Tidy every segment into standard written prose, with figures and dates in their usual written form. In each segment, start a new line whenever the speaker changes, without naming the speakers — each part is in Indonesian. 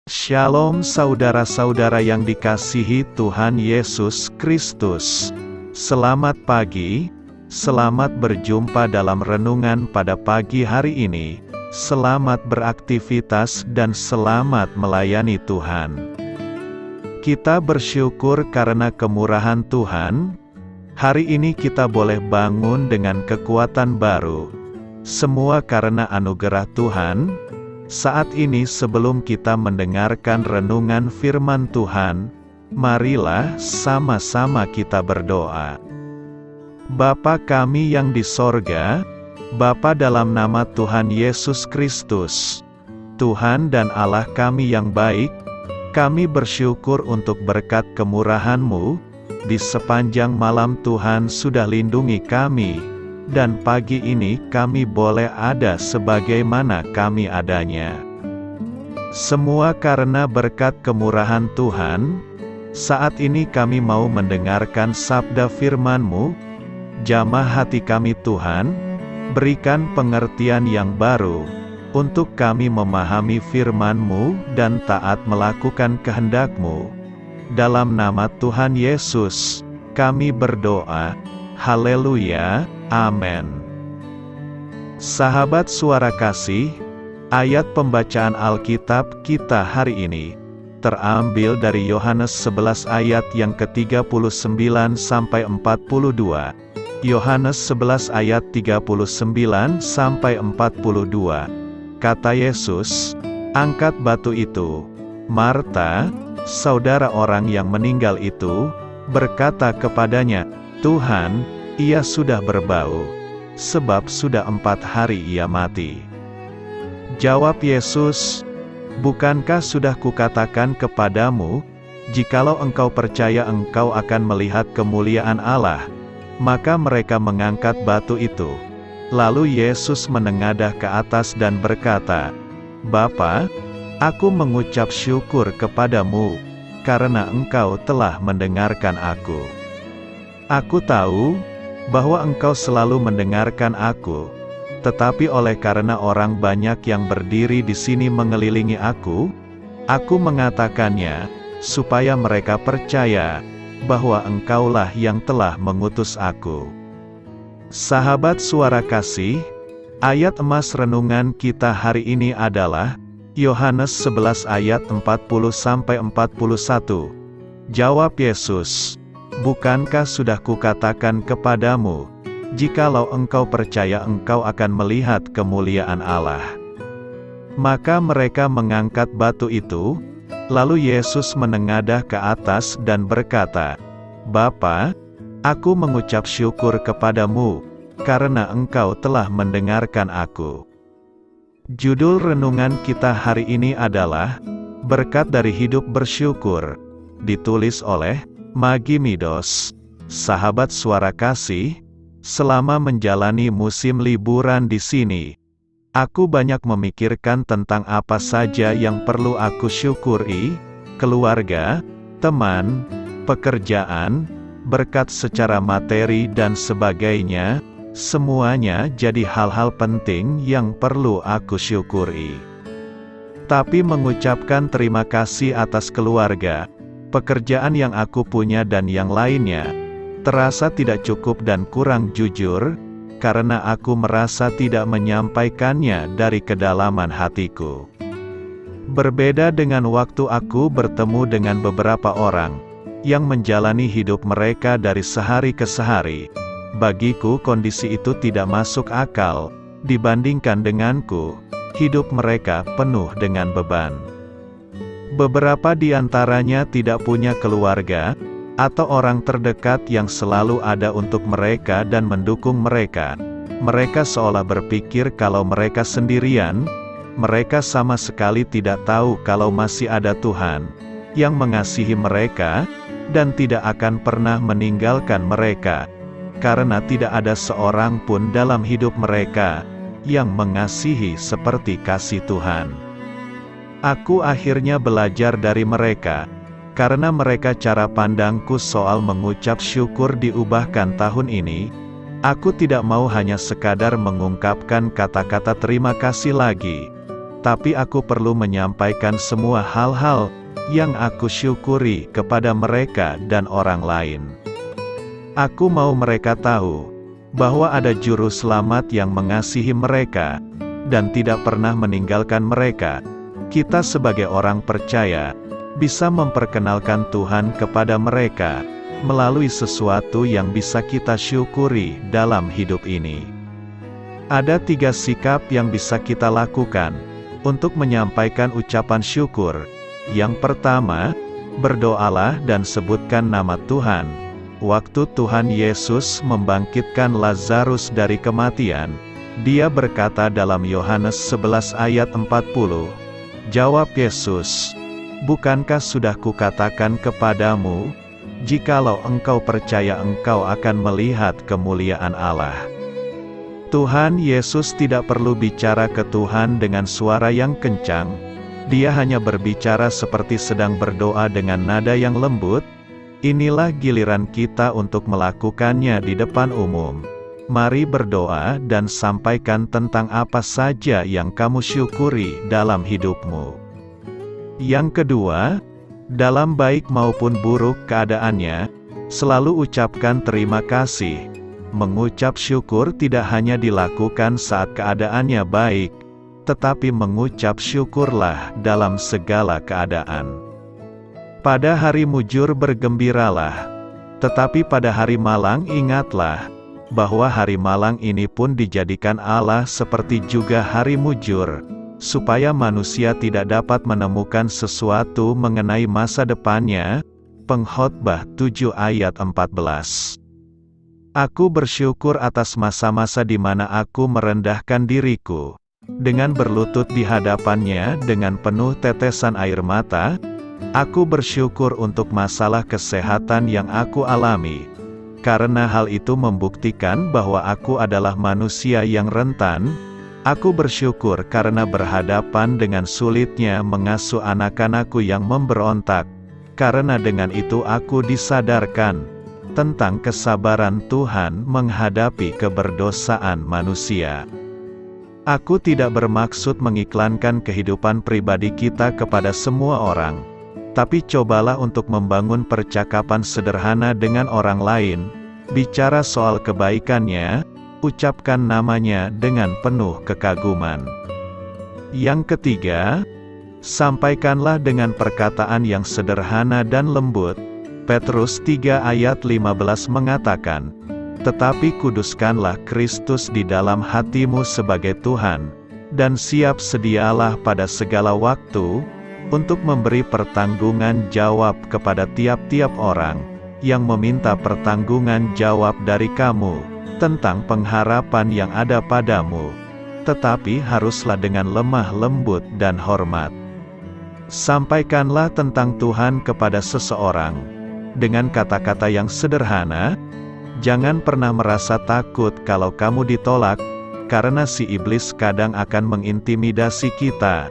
Shalom saudara-saudara yang dikasihi Tuhan Yesus Kristus. Selamat pagi, selamat berjumpa dalam renungan pada pagi hari ini. Selamat beraktivitas dan selamat melayani Tuhan. Kita bersyukur karena kemurahan Tuhan. Hari ini kita boleh bangun dengan kekuatan baru. Semua karena anugerah Tuhan. Saat ini sebelum kita mendengarkan renungan firman Tuhan, marilah sama-sama kita berdoa. Bapa kami yang di sorga, Bapa dalam nama Tuhan Yesus Kristus, Tuhan dan Allah kami yang baik, kami bersyukur untuk berkat kemurahan-Mu, di sepanjang malam Tuhan sudah lindungi kami. Dan pagi ini kami boleh ada sebagaimana kami adanya. Semua karena berkat kemurahan Tuhan. Saat ini kami mau mendengarkan sabda firman-Mu. Jamah hati kami Tuhan, berikan pengertian yang baru, untuk kami memahami firman-Mu dan taat melakukan kehendak-Mu. Dalam nama Tuhan Yesus, kami berdoa. Haleluya. Amin. Sahabat suara kasih, ayat pembacaan Alkitab kita hari ini terambil dari Yohanes 11 ayat yang ke-39 sampai 42. Yohanes 11 ayat 39 sampai 42. Kata Yesus, "Angkat batu itu." Marta, saudara orang yang meninggal itu, berkata kepadanya, "Tuhan, ia sudah berbau, sebab sudah 4 hari ia mati." Jawab Yesus, "Bukankah sudah kukatakan kepadamu, jikalau engkau percaya engkau akan melihat kemuliaan Allah?" Maka mereka mengangkat batu itu. Lalu Yesus menengadah ke atas dan berkata, "Bapa, aku mengucap syukur kepadamu, karena engkau telah mendengarkan aku. Aku tahu bahwa engkau selalu mendengarkan aku, tetapi oleh karena orang banyak yang berdiri di sini mengelilingi aku mengatakannya, supaya mereka percaya bahwa engkaulah yang telah mengutus aku." Sahabat suara kasih, ayat emas renungan kita hari ini adalah Yohanes 11 ayat 40-41. Jawab Yesus, "Bukankah sudah kukatakan kepadamu, jikalau engkau percaya engkau akan melihat kemuliaan Allah?" Maka mereka mengangkat batu itu, lalu Yesus menengadah ke atas dan berkata, "Bapa, aku mengucap syukur kepadamu, karena engkau telah mendengarkan aku." Judul renungan kita hari ini adalah, Berkat dari Hidup Bersyukur, ditulis oleh Maggie Midos. Sahabat suara kasih, selama menjalani musim liburan di sini, aku banyak memikirkan tentang apa saja yang perlu aku syukuri: keluarga, teman, pekerjaan, berkat secara materi dan sebagainya. Semuanya jadi hal-hal penting yang perlu aku syukuri. Tapi mengucapkan terima kasih atas keluarga, pekerjaan yang aku punya dan yang lainnya, terasa tidak cukup dan kurang jujur, karena aku merasa tidak menyampaikannya dari kedalaman hatiku. Berbeda dengan waktu aku bertemu dengan beberapa orang, yang menjalani hidup mereka dari sehari ke sehari. Bagiku kondisi itu tidak masuk akal, dibandingkan denganku, hidup mereka penuh dengan beban. Beberapa di antaranya tidak punya keluarga, atau orang terdekat yang selalu ada untuk mereka dan mendukung mereka. Mereka seolah berpikir kalau mereka sendirian. Mereka sama sekali tidak tahu kalau masih ada Tuhan, yang mengasihi mereka, dan tidak akan pernah meninggalkan mereka. Karena tidak ada seorang pun dalam hidup mereka yang mengasihi seperti kasih Tuhan. Aku akhirnya belajar dari mereka, karena mereka cara pandangku soal mengucap syukur diubahkan tahun ini. Aku tidak mau hanya sekadar mengungkapkan kata-kata terima kasih lagi, tapi aku perlu menyampaikan semua hal-hal yang aku syukuri kepada mereka dan orang lain. Aku mau mereka tahu bahwa ada juru selamat yang mengasihi mereka dan tidak pernah meninggalkan mereka. Kita sebagai orang percaya bisa memperkenalkan Tuhan kepada mereka melalui sesuatu yang bisa kita syukuri dalam hidup ini. Ada 3 sikap yang bisa kita lakukan untuk menyampaikan ucapan syukur. Yang pertama, berdoalah dan sebutkan nama Tuhan. Waktu Tuhan Yesus membangkitkan Lazarus dari kematian, Dia berkata dalam Yohanes 11 ayat 40, jawab Yesus, "Bukankah sudah kukatakan kepadamu, jikalau engkau percaya engkau akan melihat kemuliaan Allah?" Tuhan Yesus tidak perlu bicara ke Tuhan dengan suara yang kencang. Dia hanya berbicara seperti sedang berdoa dengan nada yang lembut. Inilah giliran kita untuk melakukannya di depan umum. Mari berdoa dan sampaikan tentang apa saja yang kamu syukuri dalam hidupmu. Yang kedua, dalam baik maupun buruk keadaannya, selalu ucapkan terima kasih. Mengucap syukur tidak hanya dilakukan saat keadaannya baik, tetapi mengucap syukurlah dalam segala keadaan. Pada hari mujur bergembiralah, tetapi pada hari malang ingatlah, bahwa hari malang ini pun dijadikan Allah seperti juga hari mujur, supaya manusia tidak dapat menemukan sesuatu mengenai masa depannya. Pengkhotbah 7 ayat 14. Aku bersyukur atas masa-masa di mana aku merendahkan diriku, dengan berlutut di hadapannya dengan penuh tetesan air mata. Aku bersyukur untuk masalah kesehatan yang aku alami, karena hal itu membuktikan bahwa aku adalah manusia yang rentan. Aku bersyukur karena berhadapan dengan sulitnya mengasuh anak-anakku yang memberontak, karena dengan itu aku disadarkan tentang kesabaran Tuhan menghadapi keberdosaan manusia. Aku tidak bermaksud mengiklankan kehidupan pribadi kita kepada semua orang, tapi cobalah untuk membangun percakapan sederhana dengan orang lain. Bicara soal kebaikannya, ucapkan namanya dengan penuh kekaguman. Yang ketiga, sampaikanlah dengan perkataan yang sederhana dan lembut. Petrus 3 ayat 15 mengatakan, "Tetapi kuduskanlah Kristus di dalam hatimu sebagai Tuhan, dan siap sedialah pada segala waktu untuk memberi pertanggungan jawab kepada tiap-tiap orang yang meminta pertanggungan jawab dari kamu tentang pengharapan yang ada padamu, tetapi haruslah dengan lemah lembut dan hormat." Sampaikanlah tentang Tuhan kepada seseorang dengan kata-kata yang sederhana. Jangan pernah merasa takut kalau kamu ditolak, karena si iblis kadang akan mengintimidasi kita.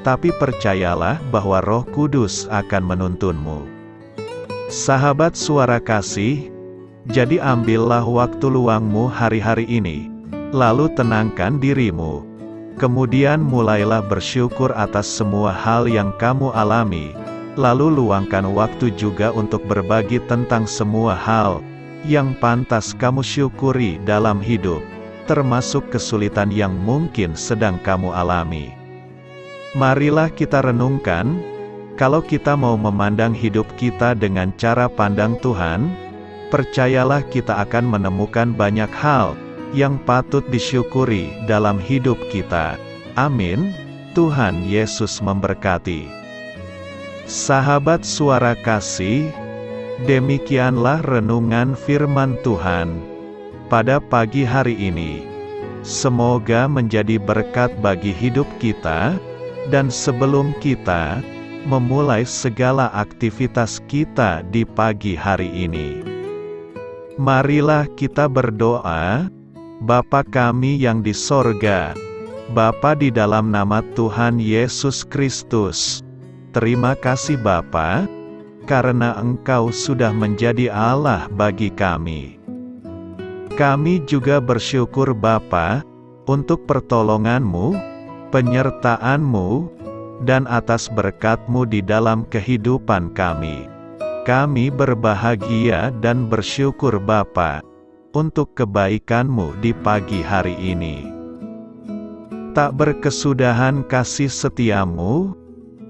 Tapi percayalah bahwa Roh Kudus akan menuntunmu. Sahabat Suara Kasih, jadi ambillah waktu luangmu hari-hari ini, lalu tenangkan dirimu. Kemudian mulailah bersyukur atas semua hal yang kamu alami. Lalu luangkan waktu juga untuk berbagi tentang semua hal yang pantas kamu syukuri dalam hidup, termasuk kesulitan yang mungkin sedang kamu alami. Marilah kita renungkan, kalau kita mau memandang hidup kita dengan cara pandang Tuhan, percayalah kita akan menemukan banyak hal yang patut disyukuri dalam hidup kita. Amin. Tuhan Yesus memberkati. Sahabat Suara Kasih, demikianlah renungan firman Tuhan pada pagi hari ini. Semoga menjadi berkat bagi hidup kita, dan sebelum kita memulai segala aktivitas kita di pagi hari ini, marilah kita berdoa. Bapa kami yang di sorga, Bapa di dalam nama Tuhan Yesus Kristus, terima kasih Bapa, karena Engkau sudah menjadi Allah bagi kami. Kami juga bersyukur Bapa, untuk pertolongan-Mu, penyertaan-Mu, dan atas berkat-Mu di dalam kehidupan kami. Kami berbahagia dan bersyukur Bapa, untuk kebaikan-Mu di pagi hari ini. Tak berkesudahan kasih setia-Mu,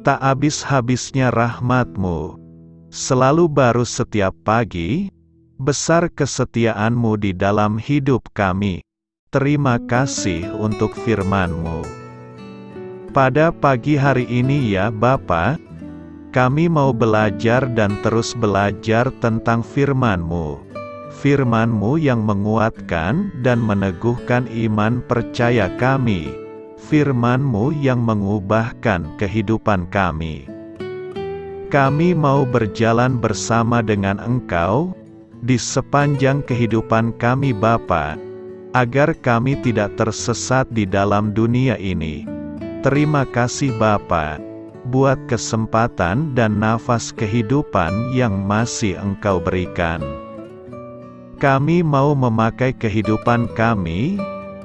tak habis-habisnya rahmat-Mu, selalu baru setiap pagi, besar kesetiaan-Mu di dalam hidup kami. Terima kasih untuk firman-Mu. Pada pagi hari ini ya Bapa, kami mau belajar dan terus belajar tentang firman-Mu. Firman-Mu yang menguatkan dan meneguhkan iman percaya kami. Firman-Mu yang mengubahkan kehidupan kami. Kami mau berjalan bersama dengan Engkau, di sepanjang kehidupan kami Bapa, agar kami tidak tersesat di dalam dunia ini. Terima kasih Bapa, buat kesempatan dan nafas kehidupan yang masih Engkau berikan. Kami mau memakai kehidupan kami,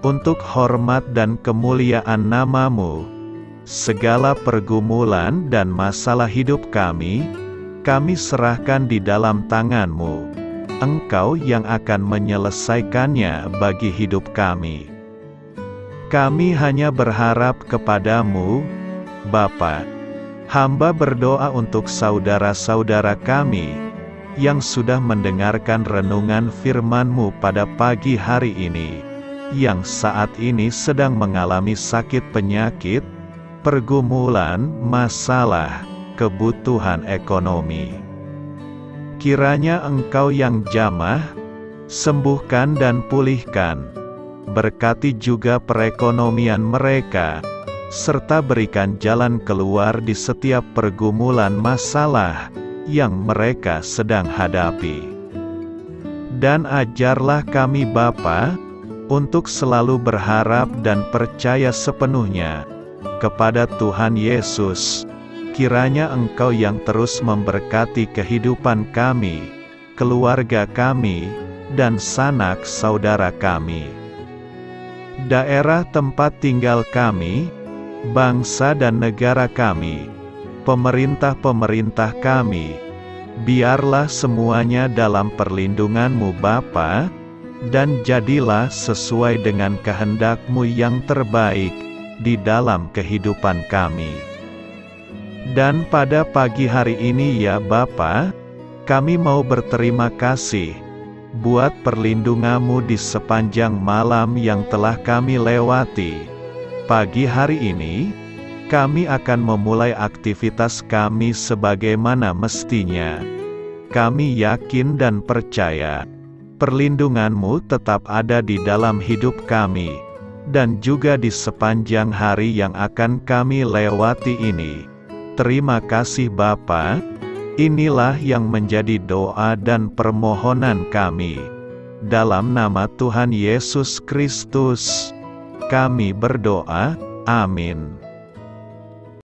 untuk hormat dan kemuliaan nama-Mu. Segala pergumulan dan masalah hidup kami serahkan di dalam tangan-Mu. Engkau yang akan menyelesaikannya bagi hidup kami. Kami hanya berharap kepada-Mu, Bapa. Hamba berdoa untuk saudara-saudara kami, yang sudah mendengarkan renungan firman-Mu pada pagi hari ini, yang saat ini sedang mengalami sakit penyakit, pergumulan, masalah, kebutuhan ekonomi. Kiranya Engkau yang jamah, sembuhkan dan pulihkan. Berkati juga perekonomian mereka, serta berikan jalan keluar di setiap pergumulan masalah yang mereka sedang hadapi. Dan ajarlah kami Bapa, untuk selalu berharap dan percaya sepenuhnya kepada Tuhan Yesus. Kiranya Engkau yang terus memberkati kehidupan kami, keluarga kami, dan sanak saudara kami. Daerah tempat tinggal kami, bangsa dan negara kami, pemerintah-pemerintah kami, biarlah semuanya dalam perlindungan-Mu Bapa, dan jadilah sesuai dengan kehendak-Mu yang terbaik di dalam kehidupan kami. Dan pada pagi hari ini ya Bapa, kami mau berterima kasih buat perlindungan-Mu di sepanjang malam yang telah kami lewati. Pagi hari ini, kami akan memulai aktivitas kami sebagaimana mestinya. Kami yakin dan percaya, perlindungan-Mu tetap ada di dalam hidup kami, dan juga di sepanjang hari yang akan kami lewati ini. Terima kasih Bapa. Inilah yang menjadi doa dan permohonan kami. Dalam nama Tuhan Yesus Kristus, kami berdoa. Amin.